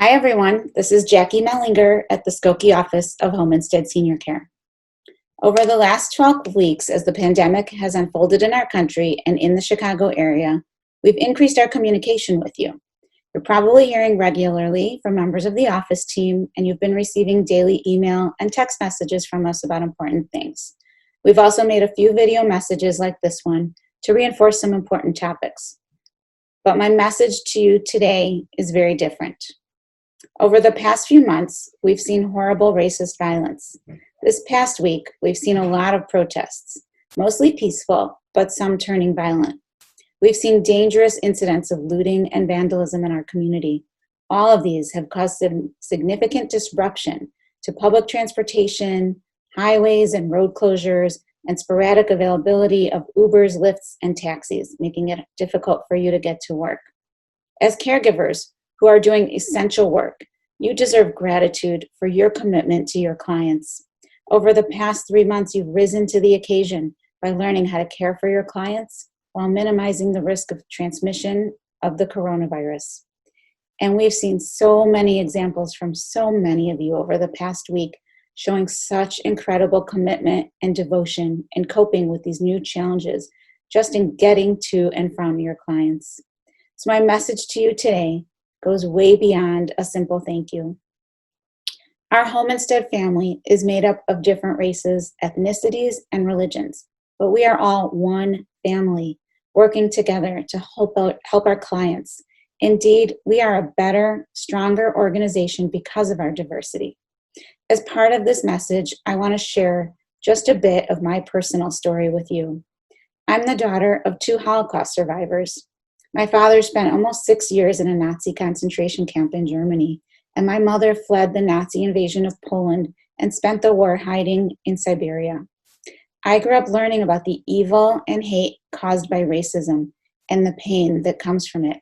Hi, everyone. This is Jackie Melinger at the Skokie office of Home Instead Senior Care. Over the last 12 weeks, as the pandemic has unfolded in our country and in the Chicago area, we've increased our communication with you. You're probably hearing regularly from members of the office team, and you've been receiving daily email and text messages from us about important things. We've also made a few video messages like this one to reinforce some important topics. But my message to you today is very different. Over the past few months, we've seen horrible racist violence. This past week, we've seen a lot of protests, mostly peaceful, but some turning violent. We've seen dangerous incidents of looting and vandalism in our community. All of these have caused some significant disruption to public transportation, highways and road closures, and sporadic availability of Ubers, Lyfts, and taxis, making it difficult for you to get to work. As caregivers who are doing essential work, you deserve gratitude for your commitment to your clients. Over the past 3 months, you've risen to the occasion by learning how to care for your clients while minimizing the risk of transmission of the coronavirus. And we've seen so many examples from so many of you over the past week showing such incredible commitment and devotion in coping with these new challenges, just in getting to and from your clients. So my message to you today goes way beyond a simple thank you. Our Home Instead family is made up of different races, ethnicities, and religions, but we are all one family working together to help our clients. Indeed, we are a better, stronger organization because of our diversity. As part of this message, I want to share just a bit of my personal story with you. I'm the daughter of 2 Holocaust survivors. My father spent almost 6 years in a Nazi concentration camp in Germany, and my mother fled the Nazi invasion of Poland and spent the war hiding in Siberia. I grew up learning about the evil and hate caused by racism and the pain that comes from it.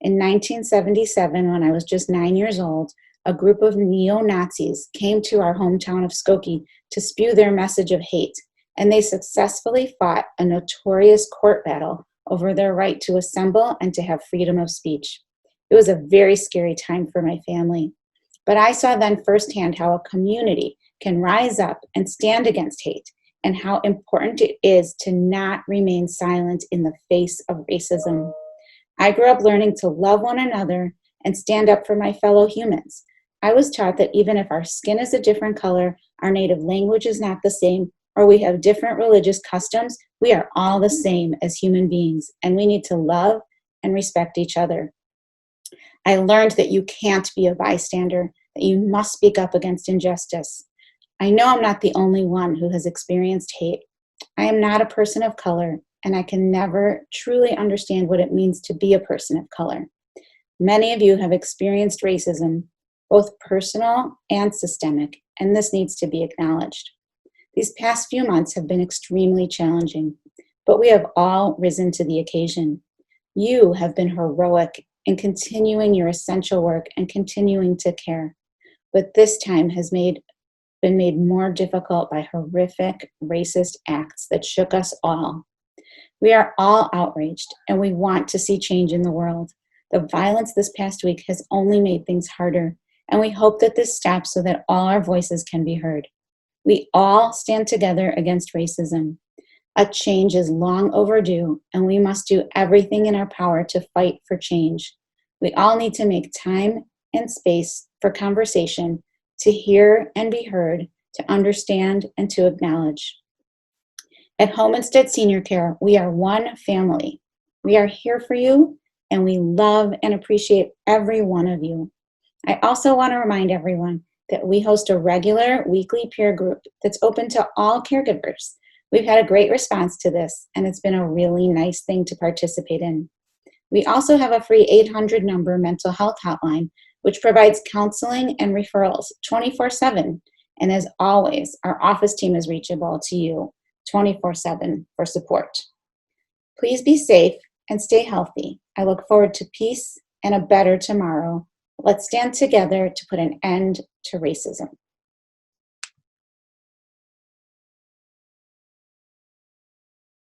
In 1977, when I was just 9 years old, a group of neo-Nazis came to our hometown of Skokie to spew their message of hate, and they successfully fought a notorious court battle over their right to assemble and to have freedom of speech. It was a very scary time for my family, but I saw then firsthand how a community can rise up and stand against hate, and how important it is to not remain silent in the face of racism. I grew up learning to love one another and stand up for my fellow humans. I was taught that even if our skin is a different color, our native language is not the same, or we have different religious customs, we are all the same as human beings, and we need to love and respect each other. I learned that you can't be a bystander, that you must speak up against injustice. I know I'm not the only one who has experienced hate. I am not a person of color, and I can never truly understand what it means to be a person of color. Many of you have experienced racism, both personal and systemic, and this needs to be acknowledged. These past few months have been extremely challenging, but we have all risen to the occasion. You have been heroic in continuing your essential work and continuing to care, but this time has been made more difficult by horrific racist acts that shook us all. We are all outraged, and we want to see change in the world. The violence this past week has only made things harder, and we hope that this stops so that all our voices can be heard. We all stand together against racism. A change is long overdue, and we must do everything in our power to fight for change. We all need to make time and space for conversation, to hear and be heard, to understand and to acknowledge. At Home Instead Senior Care, we are one family. We are here for you, and we love and appreciate every one of you. I also want to remind everyone that we host a regular weekly peer group that's open to all caregivers. We've had a great response to this, and it's been a really nice thing to participate in. We also have a free 800 number mental health hotline, which provides counseling and referrals 24/7. And as always, our office team is reachable to you 24/7 for support. Please be safe and stay healthy. I look forward to peace and a better tomorrow. Let's stand together to put an end to racism.